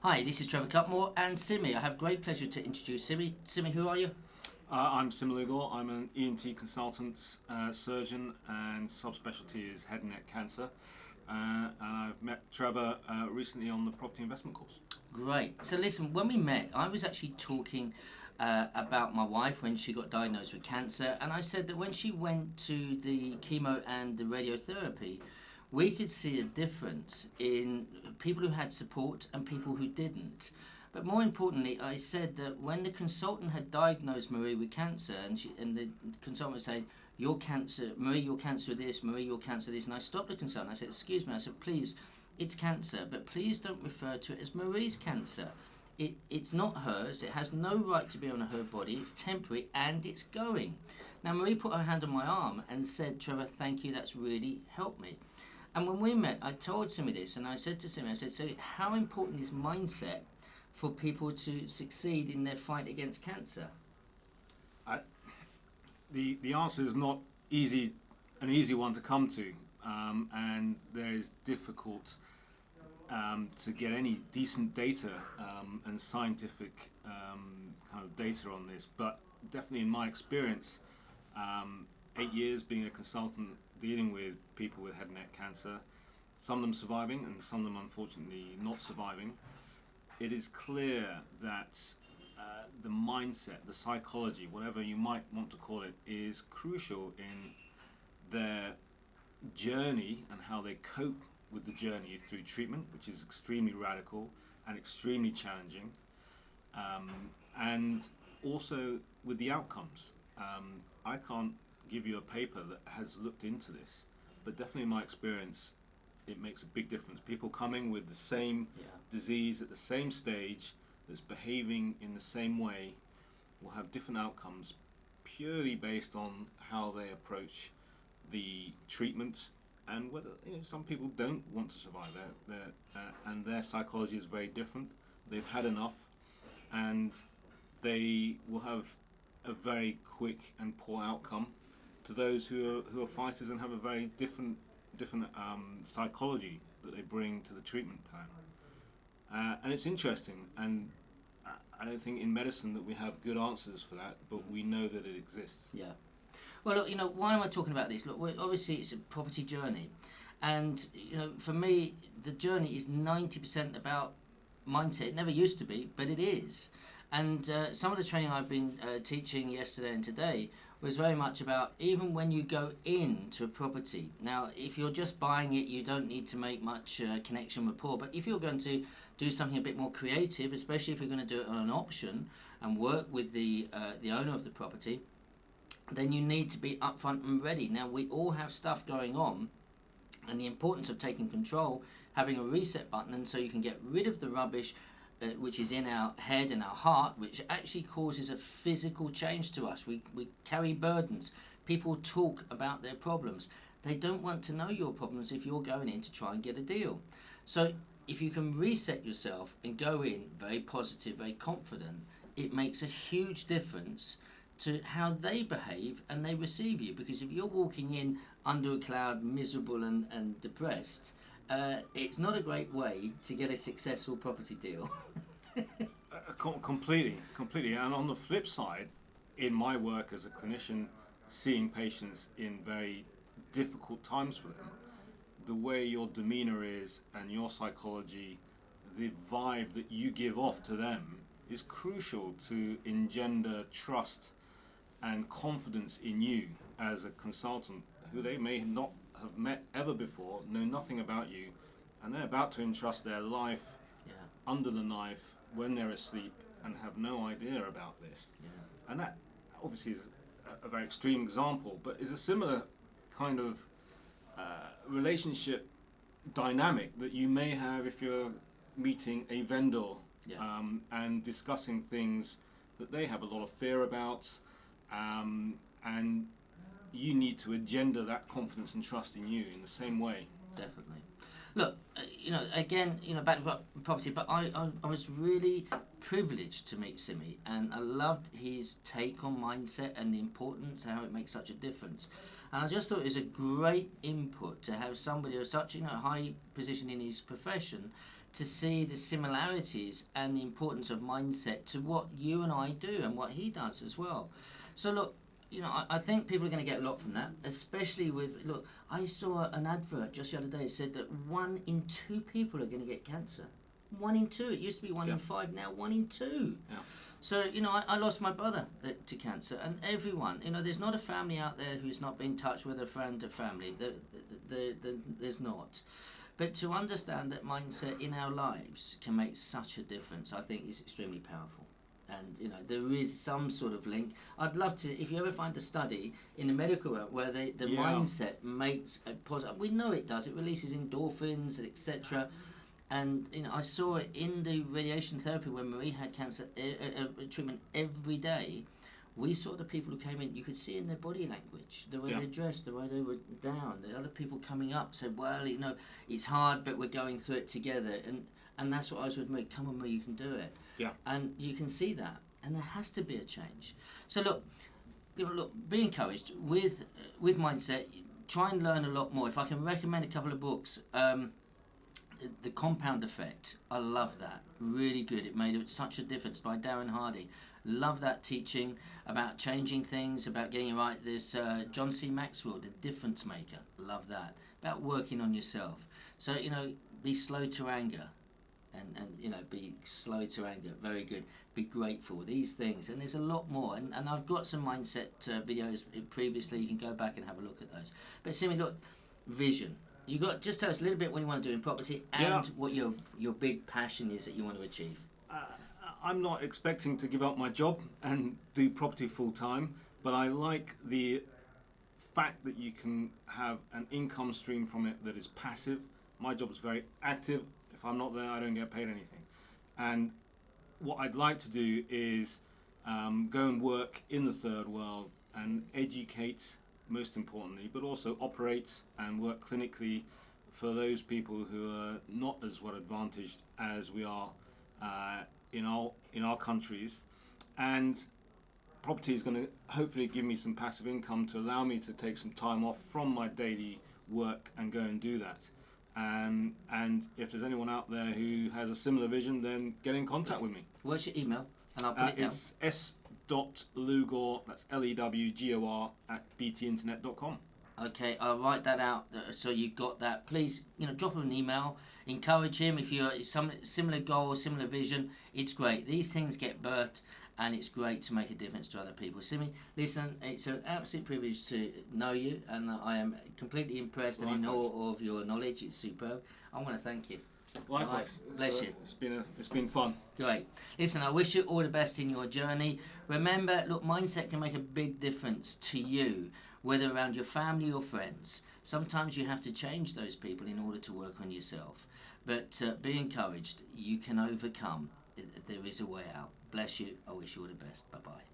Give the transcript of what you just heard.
Hi, this is Trevor Cutmore and Simi. I have great pleasure to introduce Simi. Simi, who are you? I'm Simione Lew-For. I'm an ENT consultant, surgeon, and subspecialty is head and neck cancer. And I've met Trevor recently on the property investment course. Great. So listen, when we met, I was actually talking about my wife when she got diagnosed with cancer, and I said that when she went to the chemo and the radiotherapy, we could see a difference in people who had support and people who didn't. But more importantly, I said that when the consultant had diagnosed Marie with cancer, and the consultant was saying, "Your cancer, Marie, your cancer this, Marie, your cancer this," and I stopped the consultant. I said, "Excuse me," I said, "Please, it's cancer, but please don't refer to it as Marie's cancer. It's not hers. It has no right to be on her body. It's temporary and it's going." Now, Marie put her hand on my arm and said, "Trevor, thank you. That's really helped me." And when we met, I told Simi this, and I said to Simi, I said, "So how important is mindset for people to succeed in their fight against cancer?" I, the answer is not an easy one to come to, and there is difficult to get any decent data and scientific kind of data on this. But definitely, in my experience, 8 years being a consultant dealing with people with head and neck cancer, some of them surviving and some of them unfortunately not surviving, it is clear that the mindset, the psychology, whatever you might want to call it, is crucial in their journey and how they cope with the journey through treatment, which is extremely radical and extremely challenging, and also with the outcomes. I can't give you a paper that has looked into this, but definitely in my experience, it makes a big difference. People coming with the same disease at the same stage, that's behaving in the same way, will have different outcomes purely based on how they approach the treatment and whether some people don't want to survive. And their psychology is very different. They've had enough, and they will have a very quick and poor outcome to those who are fighters and have a very different psychology that they bring to the treatment plan. And it's interesting, and I don't think in medicine that we have good answers for that, but we know that it exists. Yeah. Well, look, why am I talking about this? Look, obviously it's a property journey, and for me, the journey is 90% about mindset. It never used to be, but it is. And some of the training I've been teaching yesterday and today was very much about even when you go into a property. Now, if you're just buying it, you don't need to make much connection rapport. But if you're going to do something a bit more creative, especially if you're going to do it on an option and work with the owner of the property, then you need to be upfront and ready. Now, we all have stuff going on, and the importance of taking control, having a reset button, and so you can get rid of the rubbish which is in our head and our heart, which actually causes a physical change to us. We carry burdens. People talk about their problems. They don't want to know your problems if you're going in to try and get a deal. So if you can reset yourself and go in very positive, very confident, it makes a huge difference to how they behave and they receive you. Because if you're walking in under a cloud, miserable and depressed, it's not a great way to get a successful property deal. Completely. And on the flip side, in my work as a clinician, seeing patients in very difficult times for them, the way your demeanor is and your psychology, the vibe that you give off to them is crucial to engender trust and confidence in you as a consultant who they may not have met ever before, know nothing about you, and they're about to entrust their life under the knife when they're asleep and have no idea about this. And that obviously is a very extreme example, but is a similar kind of relationship dynamic that you may have if you're meeting a vendor and discussing things that they have a lot of fear about, and you need to engender that confidence and trust in you in the same way. Definitely. Look, again, back to property, but I was really privileged to meet Simi, and I loved his take on mindset and the importance, how it makes such a difference. And I just thought it was a great input to have somebody of such high position in his profession to see the similarities and the importance of mindset to what you and I do and what he does as well. So look, I think people are going to get a lot from that, especially look, I saw an advert just the other day said that 1 in 2 people are going to get cancer. 1 in 2. It used to be 1 in 5, now 1 in 2. Yeah. So, I lost my brother to cancer, and everyone, there's not a family out there who's not been touched with a friend or family. There's not. But to understand that mindset in our lives can make such a difference, I think is extremely powerful. And, there is some sort of link. I'd love to, if you ever find a study in the medical world where the mindset makes a positive, we know it does, it releases endorphins, etc. And I saw it in the radiation therapy when Marie had cancer treatment every day. We saw the people who came in, you could see in their body language, the way they dressed, the way they were down. The other people coming up said, well, it's hard, but we're going through it together. And that's what I was with Marie. Come on, Marie, you can do it. Yeah. And you can see that. And there has to be a change. So look, be encouraged with mindset. Try and learn a lot more. If I can recommend a couple of books, The Compound Effect, I love that. Really good. It made such a difference by Darren Hardy. Love that teaching about changing things, about getting it right. There's John C. Maxwell, The Difference Maker. Love that. About working on yourself. So, be slow to anger. And be slow to anger. Very good. Be grateful. These things. And there's a lot more. And I've got some mindset videos previously. You can go back and have a look at those. But Simi, look, vision. You got just tell us a little bit what you want to do in property and what your big passion is that you want to achieve. I'm not expecting to give up my job and do property full time, but I like the fact that you can have an income stream from it that is passive. My job is very active. If I'm not there, I don't get paid anything. And what I'd like to do is go and work in the third world and educate, most importantly, but also operate and work clinically for those people who are not as well advantaged as we are in our countries. And property is going to hopefully give me some passive income to allow me to take some time off from my daily work and go and do that. And if there's anyone out there who has a similar vision, then get in contact with me. What's your email? And I'll put it down. It's s.lewgor, that's Lewgor, @btinternet.com. Okay, I'll write that out so you got that. Please, drop him an email. Encourage him if you're some similar goal, similar vision. It's great. These things get birthed, and it's great to make a difference to other people. Simi, listen, it's an absolute privilege to know you, and I am completely impressed and in awe of your knowledge. It's superb. I want to thank you. Likewise. Bless you. It's been fun. Great. Listen, I wish you all the best in your journey. Remember, look, mindset can make a big difference to you, whether around your family or friends. Sometimes you have to change those people in order to work on yourself. But be encouraged. You can overcome. There is a way out. Bless you. I wish you all the best. Bye-bye.